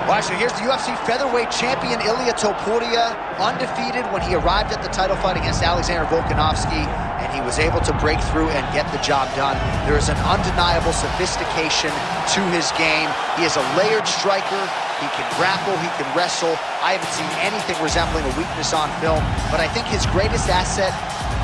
All right, so here's the UFC featherweight champion, Ilia Topuria, undefeated when he arrived at the title fight against Alexander Volkanovski, and he was able to break through and get the job done. There is an undeniable sophistication to his game. He is a layered striker. He can grapple, he can wrestle. I haven't seen anything resembling a weakness on film, but I think his greatest asset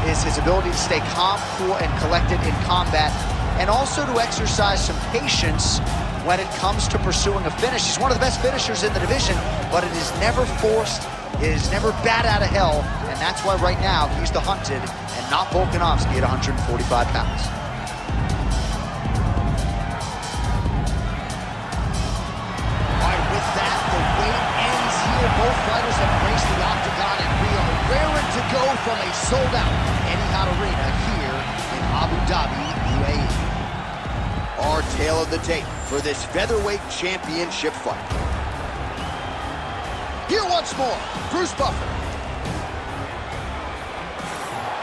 is his ability to stay calm, cool, and collected in combat, and also to exercise some patience when it comes to pursuing a finish. He's one of the best finishers in the division, but it is never forced, it is never bat out of hell, and that's why right now he's the hunted and not Volkanovski at 145 pounds. All right, with that, the wait ends here. Both fighters have graced the octagon, and we are raring to go from a sold-out Etihad Arena here in Abu Dhabi, UAE. Our tale of the tape for this featherweight championship fight. Here once more, Bruce Buffer.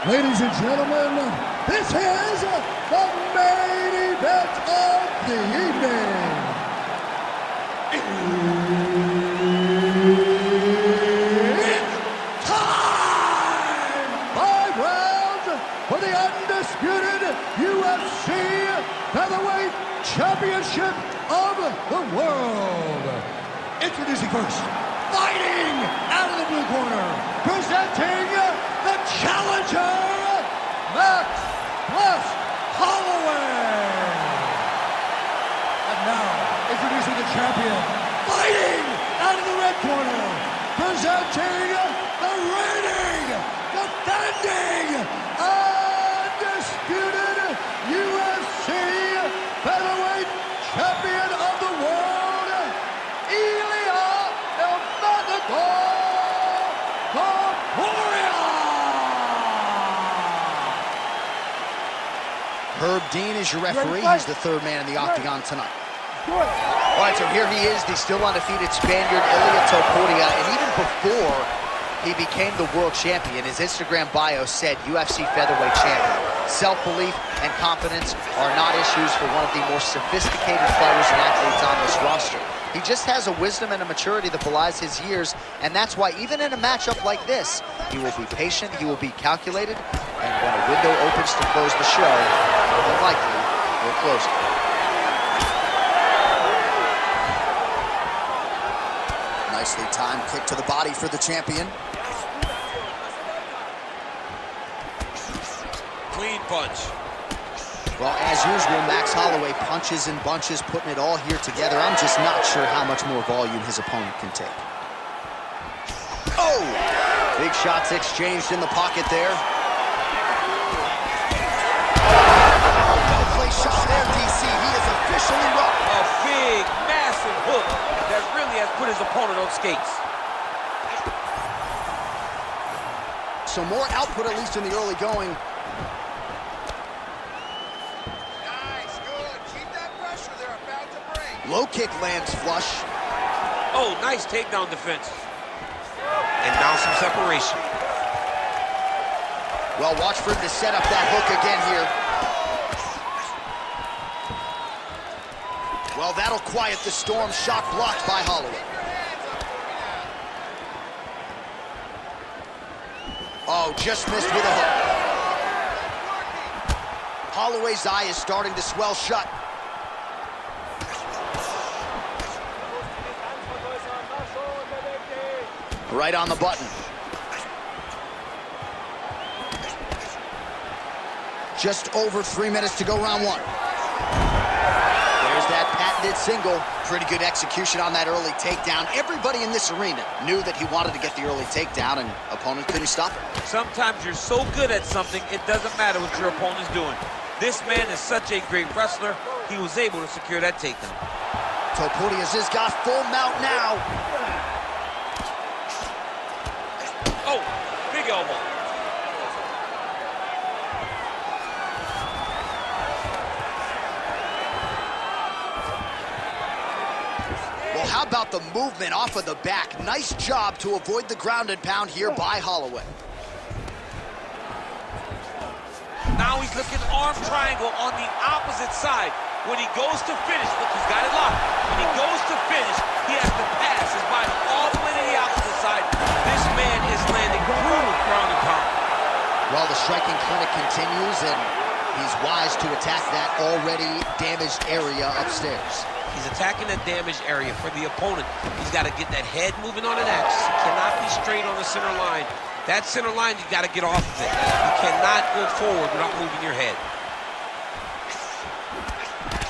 Ladies and gentlemen, this is the main event of the evening. It's time! 5 rounds for the undisputed UFC Featherweight Championship of the world. Introducing first, fighting out of the blue corner, presenting the challenger, Max Holloway. And now, introducing the champion, fighting out of the red corner, presenting the reigning, defending, undisputed UFC Featherweight Champion of the world, Ilia Topuria. Herb Dean is your referee. He's the third man in the octagon tonight. All right, so here he is, the still undefeated Spaniard, Ilia Topuria, and even before he became the world champion, his Instagram bio said UFC featherweight champion. Self-belief and confidence are not issues for one of the more sophisticated fighters and athletes on this roster. He just has a wisdom and a maturity that belies his years, and that's why even in a matchup like this, he will be patient, he will be calculated, and when a window opens to close the show, more than likely, he'll close it. Nicely timed kick to the body for the champion. Clean punch. Well, as usual, Max Holloway punches and bunches, putting it all here together. I'm just not sure how much more volume his opponent can take. Oh! Big shots exchanged in the pocket there. Well-placed shot there, DC. He is officially up. A big, massive hook that really has put his opponent on skates. So more output, at least in the early going. Low kick lands flush. Oh, nice takedown defense. And now some separation. Well, watch for him to set up that hook again here. Well, that'll quiet the storm. Shot blocked by Holloway. Oh, just missed with a hook. Holloway's eye is starting to swell shut. Right on the button. Just over 3 minutes to go, round one. There's that patented single. Pretty good execution on that early takedown. Everybody in this arena knew that he wanted to get the early takedown, and opponent couldn't stop it. Sometimes you're so good at something, it doesn't matter what your opponent's doing. This man is such a great wrestler, he was able to secure that takedown. Topuria's has got full mount now. Oh, big elbow. Well, how about the movement off of the back? Nice job to avoid the ground and pound here by Holloway. Now he's looking arm triangle on the opposite side. When he goes to finish, look, he's got it locked. When he goes to finish, he has to pass his body all the way to the opposite side. This man is landing brutal ground and pound. Well, the striking clinic continues, and he's wise to attack that already damaged area upstairs. He's attacking the damaged area for the opponent. He's got to get that head moving on an axis. He cannot be straight on the center line. That center line, you got to get off of it. You cannot go forward without moving your head.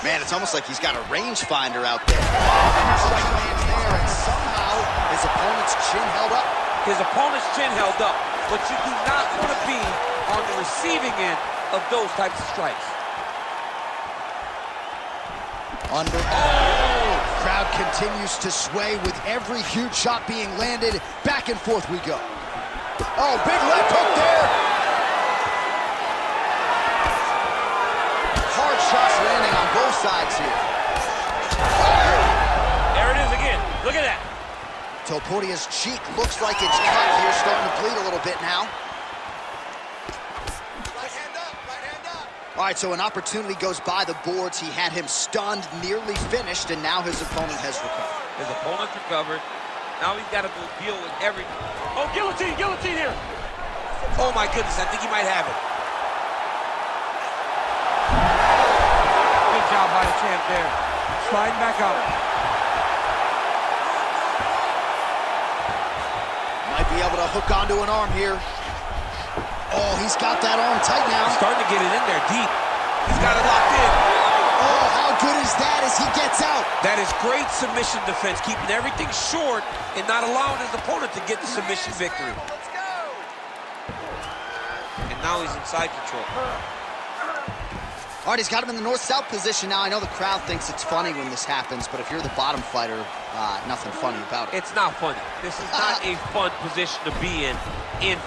Man, it's almost like he's got a rangefinder out there. Strike lands there, and somehow his opponent's chin held up. His opponent's chin held up, but you do not want to be on the receiving end of those types of strikes. Under. Oh! Crowd continues to sway with every huge shot being landed. Back and forth we go. Oh, big left hook there. Hard shots landing on both sides here. There it is again. Look at that. Topuria's cheek looks like it's cut here, starting to bleed a little bit now. Right hand up, right hand up. All right, so an opportunity goes by the boards. He had him stunned, nearly finished, and now his opponent has recovered. His opponent's recovered. Now he's got to go deal with every... Oh, guillotine, guillotine here. Oh, my goodness, I think he might have it. Good job by the champ there. Sliding back out. Might be able to hook onto an arm here. Oh, he's got that arm tight now. He's starting to get it in there deep. He's got it locked in. Oh, how good is that as he gets out? That is great submission defense, keeping everything short and not allowing his opponent to get the submission victory. And now he's inside control. All right, he's got him in the north-south position now. I know the crowd thinks it's funny when this happens, but if you're the bottom fighter, nothing funny about it. It's not funny. This is not a fun position to be in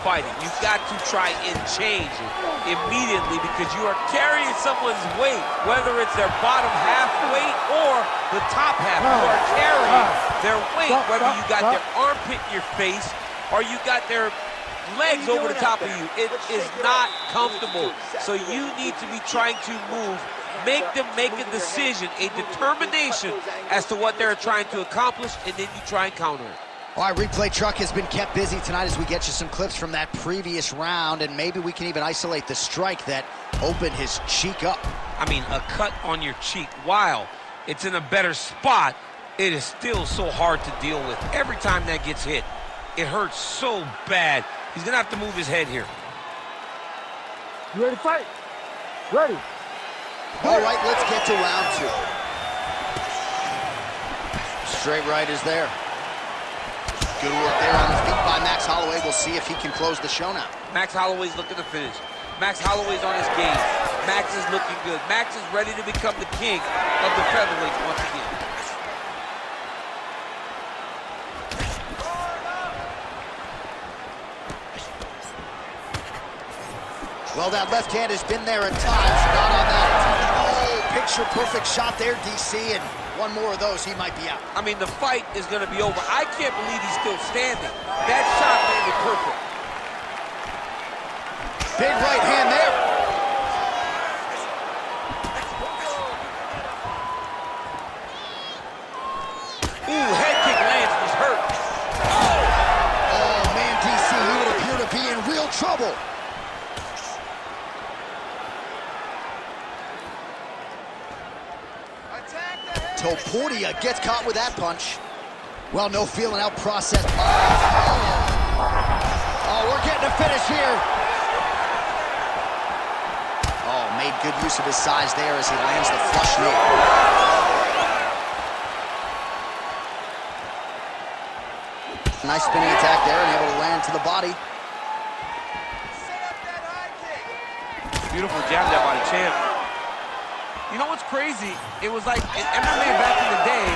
fighting. You've got to try and change it immediately because you are carrying someone's weight, whether it's their bottom half weight or the top half. You are carrying their weight, whether you got their armpit in your face or you got their legs over the top of you. It is not comfortable. So you need to be trying to move, make them make a decision, a determination as to what they're trying to accomplish, and then you try and counter it. All right, replay truck has been kept busy tonight as we get you some clips from that previous round, and maybe we can even isolate the strike that opened his cheek up. I mean, a cut on your cheek, while it's in a better spot, it is still so hard to deal with. Every time that gets hit, it hurts so bad. He's gonna have to move his head here. You ready to fight? Ready. All right, let's get to round two. Straight right is there. Good work there on the feet by Max Holloway. We'll see if he can close the show now. Max Holloway's looking to finish. Max Holloway's on his game. Max is looking good. Max is ready to become the king of the featherweights once again. Well, that left hand has been there at times, not on that. Oh, picture-perfect shot there, DC, and one more of those, he might be out. I mean, the fight is going to be over. I can't believe he's still standing. That shot landed perfect. Big right hand there. Ooh, head kick lands, he's hurt. Oh, man, DC, he would appear to be in real trouble. Topuria gets caught with that punch. Well, no feeling out process. Oh, we're getting a finish here. Oh, made good use of his size there as he lands the flush knee. Nice spinning attack there and able to land to the body. Beautiful jab there by the champ. You know what's crazy? It was like in MMA back in the day.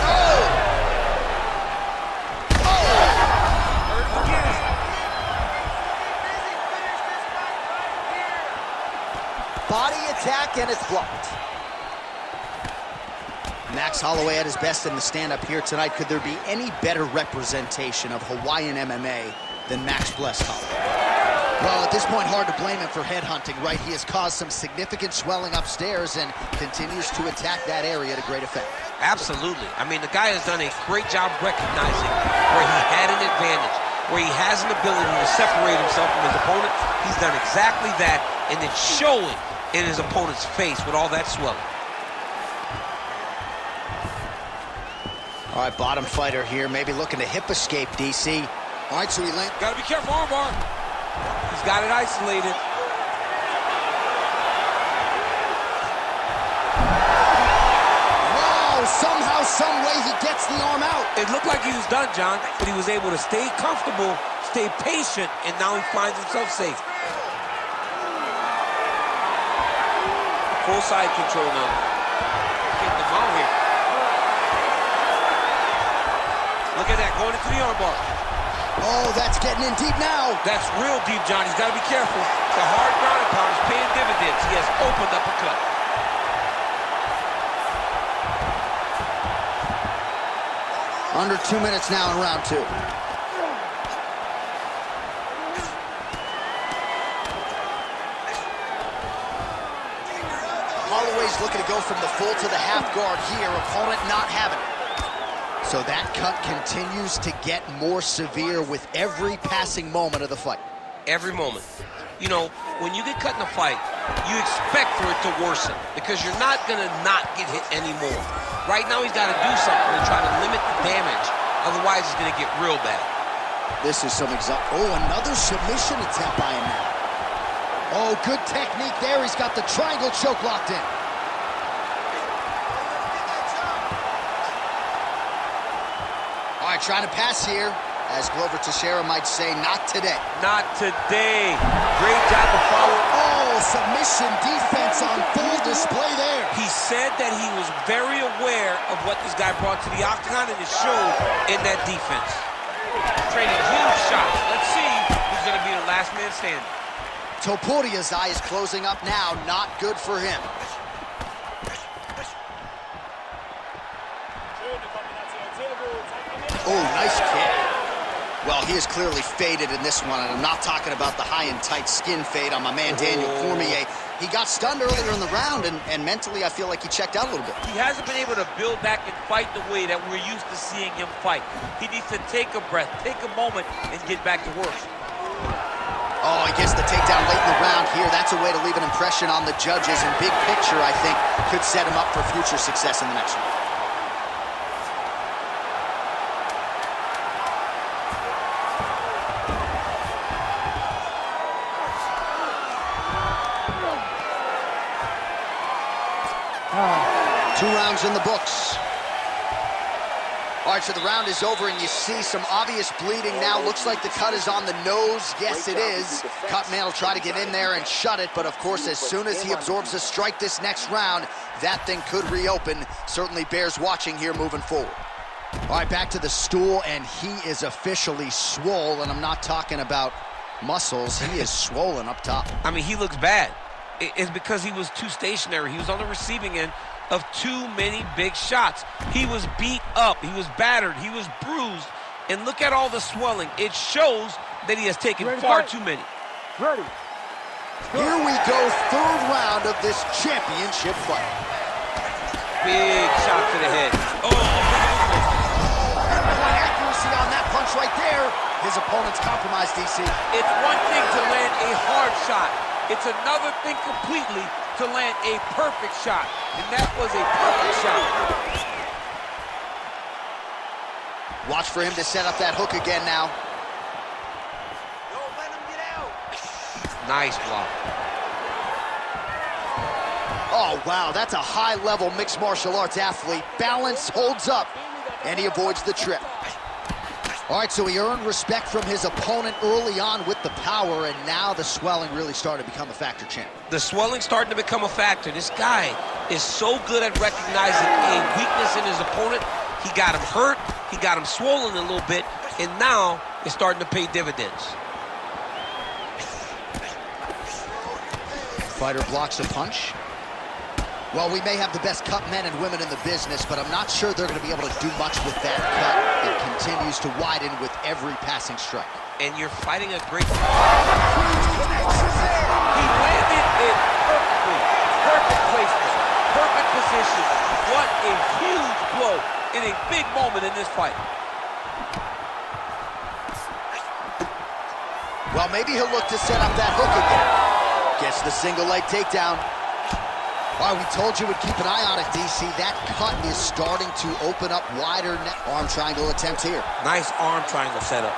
Oh! Body attack, and it's blocked. Max Holloway at his best in the stand-up here tonight. Could there be any better representation of Hawaiian MMA than Max Bless Holloway? Well, at this point, hard to blame him for headhunting, right? He has caused some significant swelling upstairs and continues to attack that area to great effect. Absolutely. I mean, the guy has done a great job recognizing where he had an advantage, where he has an ability to separate himself from his opponent. He's done exactly that, and it's showing in his opponent's face with all that swelling. All right, bottom fighter here, maybe looking to hip escape, DC. All right, so he landed. Gotta be careful, armbar. He's got it isolated. Wow, somehow, some way he gets the arm out. It looked like he was done, John, but he was able to stay comfortable, stay patient, and now he finds himself safe. Full side control now. Getting the mount here. Look at that, going into the armbar. Oh, that's getting in deep now. That's real deep, John. He's got to be careful. The hard ground and pound is paying dividends. He has opened up a cut. Under 2 minutes now in round 2. Holloway's looking to go from the full to the half guard here. Opponent not having it. So that cut continues to get more severe with every passing moment of the fight. Every moment. You know, when you get cut in a fight, you expect for it to worsen because you're not going to not get hit anymore. Right now, he's got to do something to try to limit the damage. Otherwise, it's going to get real bad. This is some Oh, another submission attempt by him now. Oh, good technique there. He's got the triangle choke locked in. All right, trying to pass here. As Glover Teixeira might say, not today. Not today. Great job of following. Oh, submission defense on full display there. He said that he was very aware of what this guy brought to the octagon, and it showed in that defense. Trading huge shots. Let's see who's going to be the last man standing. Topuria's eye is closing up now. Not good for him. Oh, nice kick. Well, he is clearly faded in this one, and I'm not talking about the high and tight skin fade on my man Daniel Cormier. He got stunned earlier in the round, and mentally I feel like he checked out a little bit. He hasn't been able to build back and fight the way that we're used to seeing him fight. He needs to take a breath, take a moment, and get back to work. Oh, he gets the takedown late in the round here. That's a way to leave an impression on the judges, and big picture, I think, could set him up for future success in the next one. Two rounds in the books. All right, so the round is over, and you see some obvious bleeding now. Looks like the cut is on the nose. Yes, it is. Cutman will try to get in there and shut it, but of course, as soon as he absorbs a strike this next round, that thing could reopen. Certainly bears watching here moving forward. All right, back to the stool, and he is officially swole, and I'm not talking about muscles. He is swollen up top. I mean, he looks bad. It's because he was too stationary. He was on the receiving end of too many big shots. He was beat up, he was battered, he was bruised, and look at all the swelling. It shows that he has taken far too many. Ready. Here we go, third round of this championship fight. Big shot to the head. Oh, Pinpoint accuracy on that punch right there. His opponent's compromised, DC. it's one thing to land a hard shot. It's another thing completely to land a perfect shot. And that was a perfect shot. Watch for him to set up that hook again now. Don't let him get out. Nice block. Oh, wow, that's a high-level mixed martial arts athlete. Balance holds up, and he avoids the trip. All right, so he earned respect from his opponent early on with the power, and now the swelling really started to become a factor, champ. The swelling starting to become a factor. This guy is so good at recognizing a weakness in his opponent. He got him hurt, he got him swollen a little bit, and now it's starting to pay dividends. Fighter blocks a punch. Well, we may have the best cut men and women in the business, but I'm not sure they're going to be able to do much with that cut. It continues to widen with every passing strike. And you're fighting a great... He landed it perfectly. Perfect placement. Perfect position. What a huge blow in a big moment in this fight. Well, maybe he'll look to set up that hook again. Gets the single leg takedown. All right, we told you we'd keep an eye on it, DC. That cut is starting to open up wider. Arm triangle attempt here. Nice arm triangle setup.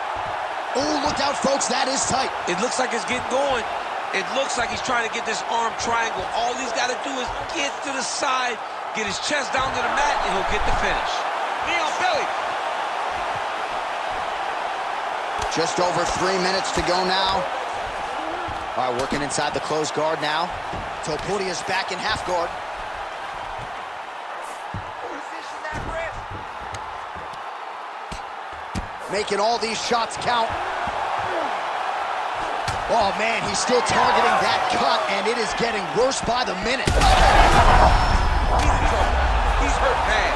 Oh, look out, folks. That is tight. It looks like it's getting going. It looks like he's trying to get this arm triangle. All he's got to do is get to the side, get his chest down to the mat, and he'll get the finish. Knee on belly. Just over 3 minutes to go now. All right, working inside the closed guard now. Topuria's back in half guard. Position that wrist. Making all these shots count. Oh, man, he's still targeting that cut, and it is getting worse by the minute. He's in trouble. He's hurt bad.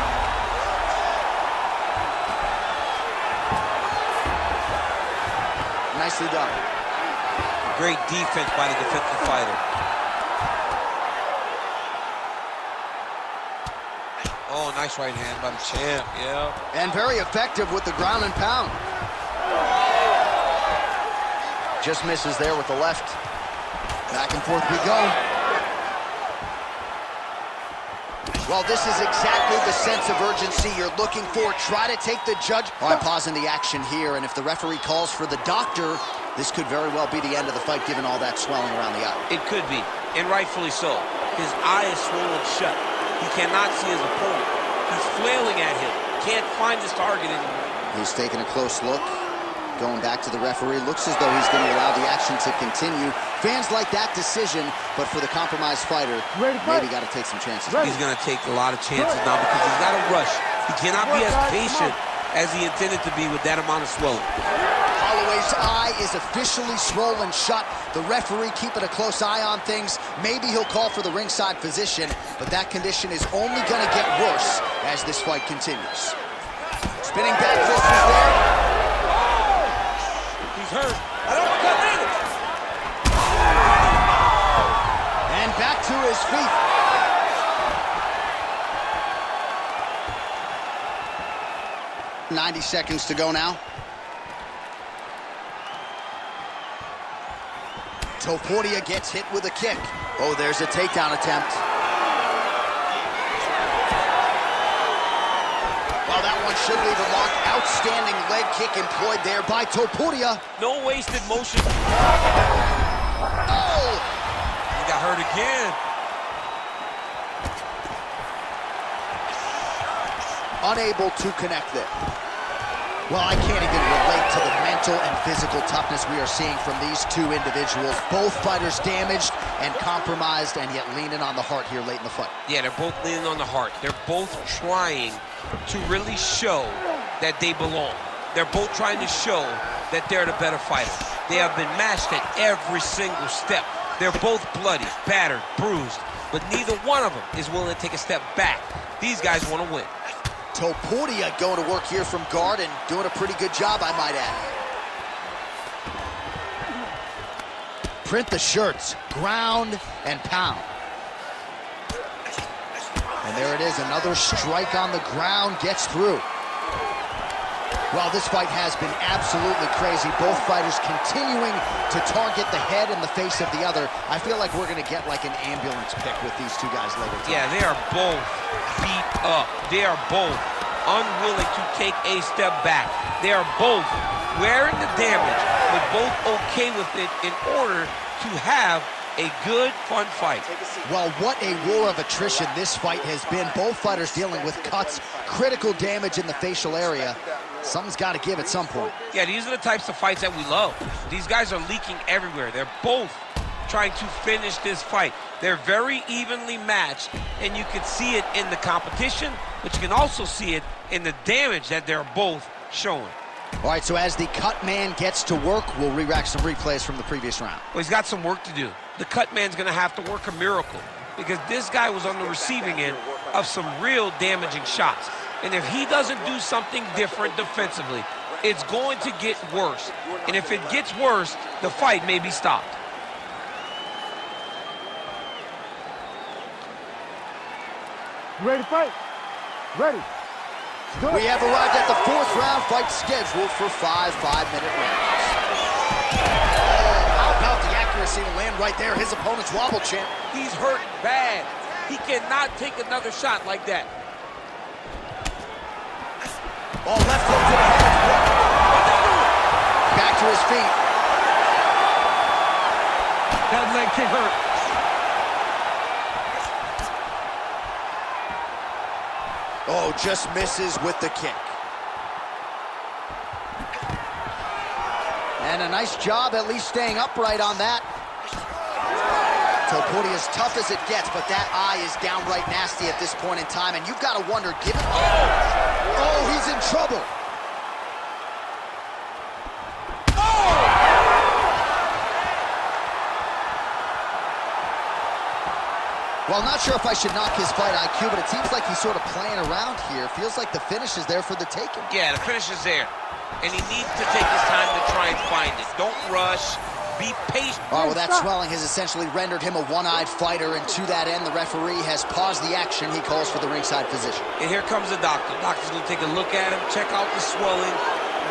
Nicely done. Great defense by the defensive fighter. Oh, nice right hand by the champ, yeah. And very effective with the ground and pound. Just misses there with the left. Back and forth we go. Well, this is exactly the sense of urgency you're looking for. Try to take the judge. All right, pausing the action here, and if the referee calls for the doctor, this could very well be the end of the fight, given all that swelling around the eye. It could be, and rightfully so. His eye is swollen shut. He cannot see his opponent. He's flailing at him. Can't find his target anymore. He's taking a close look. Going back to the referee. Looks as though he's going to allow the action to continue. Fans like that decision, but for the compromised fighter, maybe got to take some chances. He's going to take a lot of chances now because he's got to rush. He cannot be as patient as he intended to be with that amount of swelling. Holloway's eye is officially swollen shut. The referee keeping a close eye on things. Maybe he'll call for the ringside physician, but that condition is only going to get worse as this fight continues. Spinning back fist is there. He's hurt. I don't want to either. And back to his feet. .90 seconds to go now. Topuria gets hit with a kick. Oh, there's a takedown attempt. Well, that one should leave a mark. Outstanding leg kick employed there by Topuria. No wasted motion. Oh! He got hurt again. Unable to connect there. Well, I can't even relate to the mental and physical toughness we are seeing from these two individuals. Both fighters damaged and compromised, and yet leaning on the heart here late in the fight. Yeah, they're both leaning on the heart. They're both trying to really show that they belong. They're both trying to show that they're the better fighter. They have been matched at every single step. They're both bloody, battered, bruised, but neither one of them is willing to take a step back. These guys want to win. Topuria going to work here from guard and doing a pretty good job, I might add. Print the shirts, ground and pound. And there it is, another strike on the ground, gets through. Well, this fight has been absolutely crazy. Both fighters continuing to target the head and the face of the other. I feel like we're going to get like an ambulance pick with these two guys later tonight. Yeah, they are both beat up. They are both unwilling to take a step back. They are both wearing the damage, but both okay with it in order to have a good, fun fight. Well, what a war of attrition this fight has been. Both fighters dealing with cuts, critical damage in the facial area. Something's got to give at some point. Yeah, these are the types of fights that we love. These guys are leaking everywhere. They're both trying to finish this fight. They're very evenly matched, and you can see it in the competition, but you can also see it in the damage that they're both showing. All right, so as the cut man gets to work, we'll re-rack some replays from the previous round. Well, he's got some work to do. The cut man's going to have to work a miracle. because this guy was on the receiving end of some real damaging shots. And if he doesn't do something different defensively, it's going to get worse. And if it gets worse, the fight may be stopped. You ready to fight? Ready. We have arrived at the 4th round, fight scheduled for 5 5-minute rounds. How about the accuracy to land right there? His opponent's wobble champ. He's hurt bad. He cannot take another shot like that. Oh, left hook to the head. Back to his feet. That leg kick hurt. Oh, just misses with the kick. And a nice job at least staying upright on that. Topuria is tough as it gets, but that eye is downright nasty at this point in time, and you've got to wonder, given... Oh, he's in trouble. Well, not sure if I should knock his fight IQ, but it seems like he's sort of playing around here. Feels like the finish is there for the taking. Yeah, the finish is there. And he needs to take his time to try and find it. Don't rush. Be patient. Oh, well, that swelling has essentially rendered him a one-eyed fighter, and to that end, the referee has paused the action. He calls for the ringside physician. And here comes the doctor. The doctor's going to take a look at him, check out the swelling,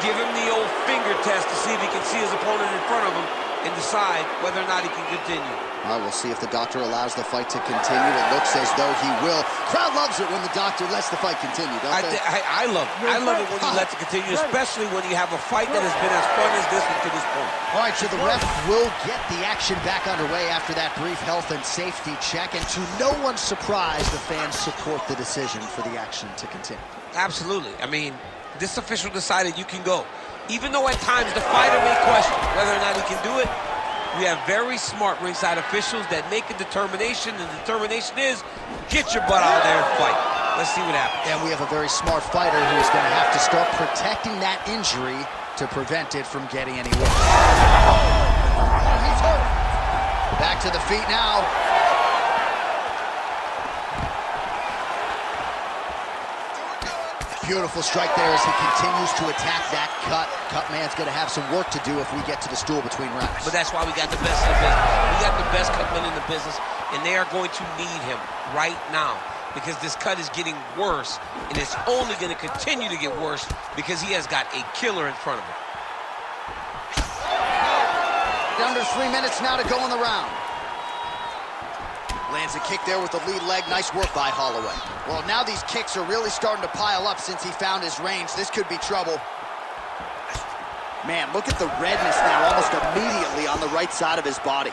give him the old finger test to see if he can see his opponent in front of him and decide whether or not he can continue. All right, we'll see if the doctor allows the fight to continue. It looks as though he will. Crowd loves it when the doctor lets the fight continue, don't they? I love it. I love it when he lets it continue, especially when you have a fight that has been as fun as this one to this point. All right, so the ref will get the action back underway after that brief health and safety check, and to no one's surprise, the fans support the decision for the action to continue. Absolutely. I mean, this official decided you can go. Even though at times the fighter may question whether or not he can do it, we have very smart ringside officials that make a determination, and the determination is get your butt out there and fight. Let's see what happens. And we have a very smart fighter who is going to have to start protecting that injury to prevent it from getting any worse. Oh, he's hurt. Back to the feet now. Beautiful strike there as he continues to attack that cut. Cut man's going to have some work to do if we get to the stool between rounds. But that's why we got the best in the business. We got the best cut men in the business, and they are going to need him right now because this cut is getting worse, and it's only going to continue to get worse because he has got a killer in front of him. Under 3 minutes now to go in the round. Lands a kick there with the lead leg. Nice work by Holloway. Well, now these kicks are really starting to pile up since he found his range. This could be trouble. Man, look at the redness now almost immediately on the right side of his body.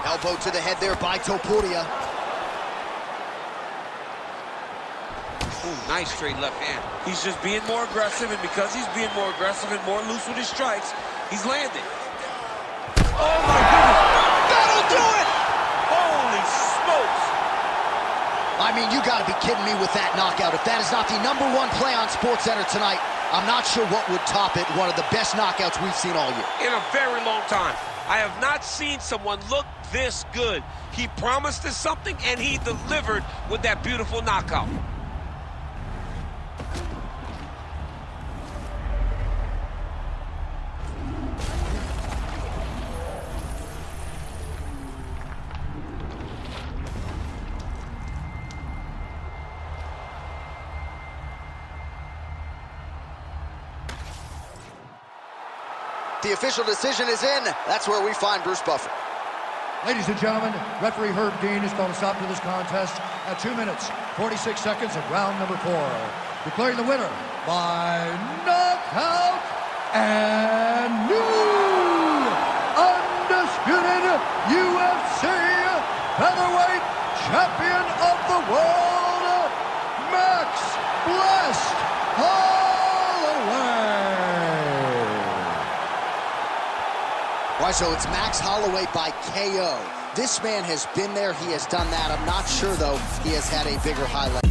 Elbow to the head there by Topuria. Ooh, nice straight left hand. He's just being more aggressive, and because he's being more aggressive and more loose with his strikes, he's landing. Oh, my goodness. That'll do it! Holy smokes! I mean, you got to be kidding me with that knockout. If that is not the #1 play on SportsCenter tonight, I'm not sure what would top it. One of the best knockouts we've seen all year. In a very long time. I have not seen someone look this good. He promised us something, and he delivered with that beautiful knockout. The official decision is in. That's where we find Bruce Buffer. Ladies and gentlemen, referee Herb Dean has called a stop to this contest at 2 minutes, 46 seconds of round number 4. Declaring the winner by knockout and new undisputed UFC Featherweight Champion of the World, Max Blessed Holloway. All right, so it's Max Holloway by KO. This man has been there. He has done that. I'm not sure, though, he has had a bigger highlight.